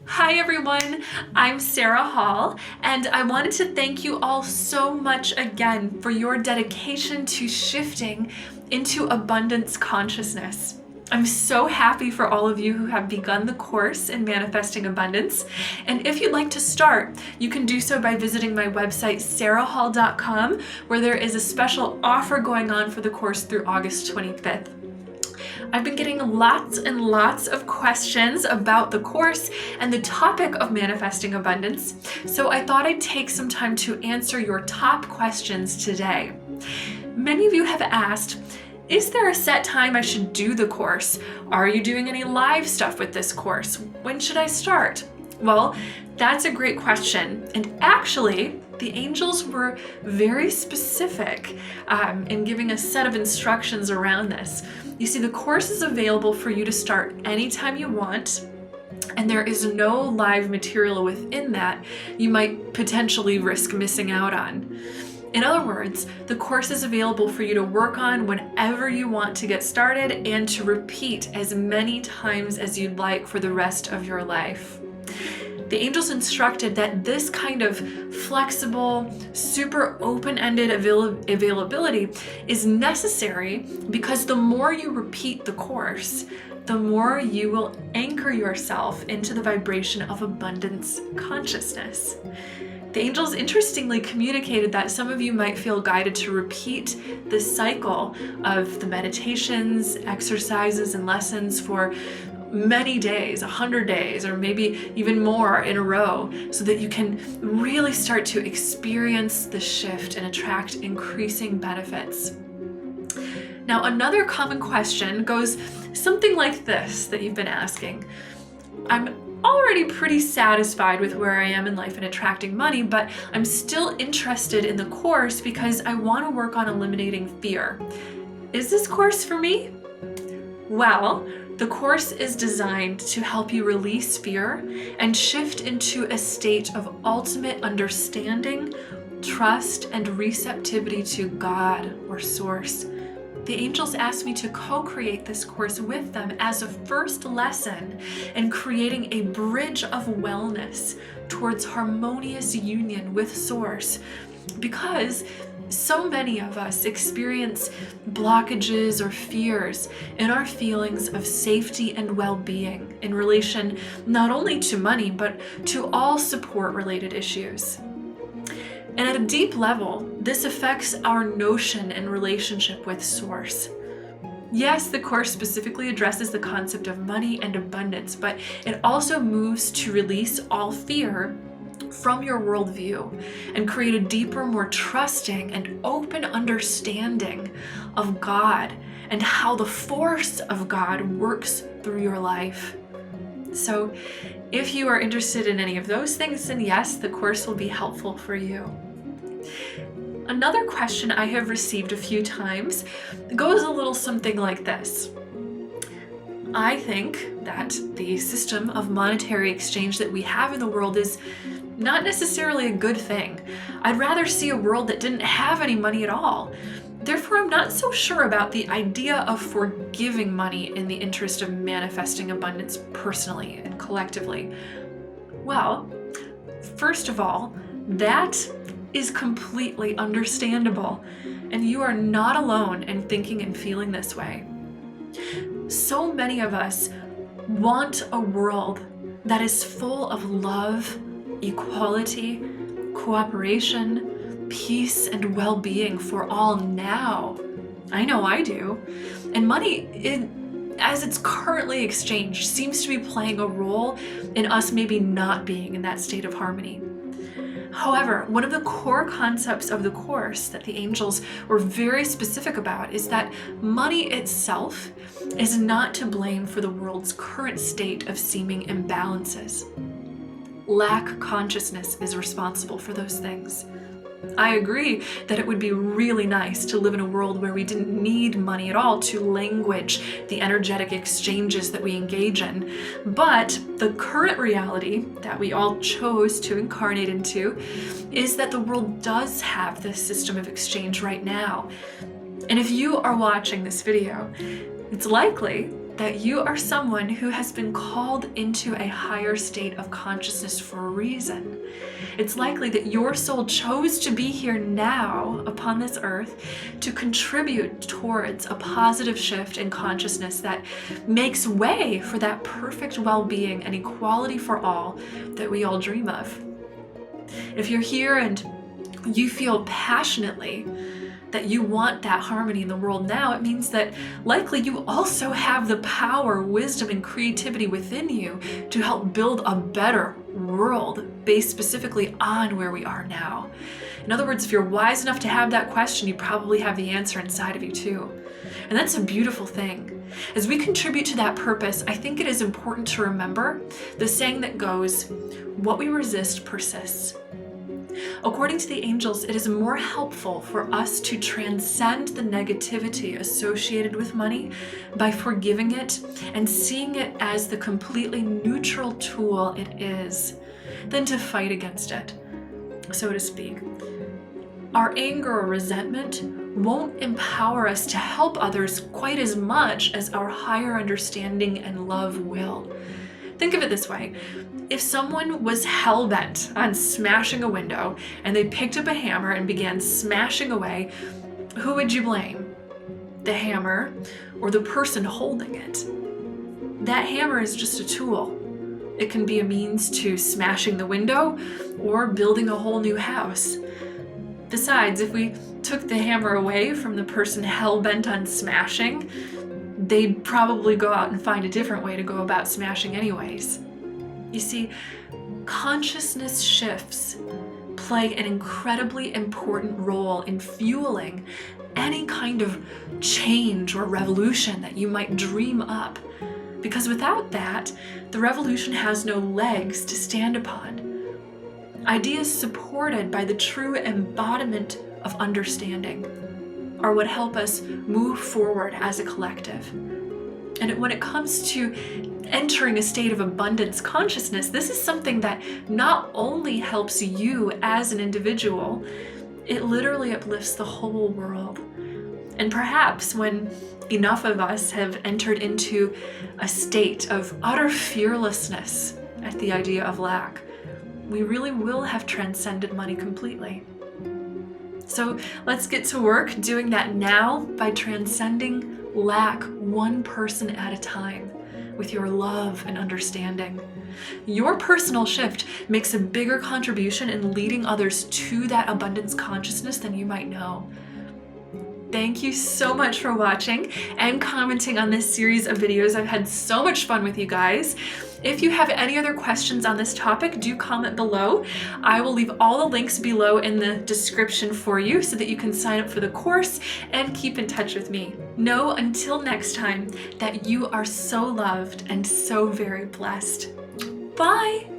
Hi everyone, I'm Sarah Hall, and I wanted to thank you all so much again for your dedication to shifting into abundance consciousness. I'm so happy for all of you who have begun the course in Manifesting Abundance, and if you'd like to start, you can do so by visiting my website sarahhall.com, where there is a special offer going on for the course through August 25th. I've been getting lots and lots of questions about the course and the topic of manifesting abundance, so I thought I'd take some time to answer your top questions today. Many of you have asked, is there a set time I should do the course? Are you doing any live stuff with this course? When should I start? Well, that's a great question, and actually, the angels were very specific in giving a set of instructions around this. You see, the course is available for you to start anytime you want, and there is no live material within that you might potentially risk missing out on. In other words, the course is available for you to work on whenever you want to get started and to repeat as many times as you'd like for the rest of your life. The angels instructed that this kind of flexible, super open-ended availability is necessary because the more you repeat the course, the more you will anchor yourself into the vibration of abundance consciousness. The angels interestingly communicated that some of you might feel guided to repeat the cycle of the meditations, exercises, and lessons for many days, 100 days, or maybe even more in a row, so that you can really start to experience the shift and attract increasing benefits. Now, another common question goes something like this that you've been asking. I'm already pretty satisfied with where I am in life and attracting money, but I'm still interested in the course because I want to work on eliminating fear. Is this course for me? Well, the course is designed to help you release fear and shift into a state of ultimate understanding, trust, and receptivity to God or Source. The angels asked me to co-create this course with them as a first lesson in creating a bridge of wellness towards harmonious union with Source, because so many of us experience blockages or fears in our feelings of safety and well-being in relation not only to money, but to all support-related issues. And at a deep level, this affects our notion and relationship with Source. Yes, the course specifically addresses the concept of money and abundance, but it also moves to release all fear from your worldview and create a deeper, more trusting and open understanding of God and how the force of God works through your life. So if you are interested in any of those things, then yes, the course will be helpful for you. Another question I have received a few times goes a little something like this. I think that the system of monetary exchange that we have in the world is not necessarily a good thing. I'd rather see a world that didn't have any money at all. Therefore, I'm not so sure about the idea of forgiving money in the interest of manifesting abundance personally and collectively. Well, first of all, that is completely understandable, and you are not alone in thinking and feeling this way. So many of us want a world that is full of love, equality, cooperation, peace, and well-being for all now. I know I do. And money, as it's currently exchanged, seems to be playing a role in us maybe not being in that state of harmony. However, one of the core concepts of the course that the angels were very specific about is that money itself is not to blame for the world's current state of seeming imbalances. Lack consciousness is responsible for those things. I agree that it would be really nice to live in a world where we didn't need money at all to language the energetic exchanges that we engage in. But the current reality that we all chose to incarnate into is that the world does have this system of exchange right now. And if you are watching this video, it's likely that you are someone who has been called into a higher state of consciousness for a reason. It's likely that your soul chose to be here now upon this earth to contribute towards a positive shift in consciousness that makes way for that perfect well-being and equality for all that we all dream of. If you're here and you feel passionately that you want that harmony in the world now, it means that likely you also have the power, wisdom, and creativity within you to help build a better world based specifically on where we are now. In other words, if you're wise enough to have that question, you probably have the answer inside of you too. And that's a beautiful thing. As we contribute to that purpose, I think it is important to remember the saying that goes, "What we resist persists." According to the angels, it is more helpful for us to transcend the negativity associated with money by forgiving it and seeing it as the completely neutral tool it is, than to fight against it, so to speak. Our anger or resentment won't empower us to help others quite as much as our higher understanding and love will. Think of it this way. If someone was hell-bent on smashing a window and they picked up a hammer and began smashing away, who would you blame? The hammer or the person holding it? That hammer is just a tool. It can be a means to smashing the window or building a whole new house. Besides, if we took the hammer away from the person hell-bent on smashing, they'd probably go out and find a different way to go about smashing anyways. You see, consciousness shifts play an incredibly important role in fueling any kind of change or revolution that you might dream up. Because without that, the revolution has no legs to stand upon. Ideas supported by the true embodiment of understanding are what help us move forward as a collective. And when it comes to entering a state of abundance consciousness, this is something that not only helps you as an individual, it literally uplifts the whole world. And perhaps when enough of us have entered into a state of utter fearlessness at the idea of lack, we really will have transcended money completely. So let's get to work doing that now by transcending lack one person at a time with your love and understanding. Your personal shift makes a bigger contribution in leading others to that abundance consciousness than you might know. Thank you so much for watching and commenting on this series of videos. I've had so much fun with you guys. If you have any other questions on this topic, do comment below. I will leave all the links below in the description for you so that you can sign up for the course and keep in touch with me. Know until next time that you are so loved and so very blessed. Bye!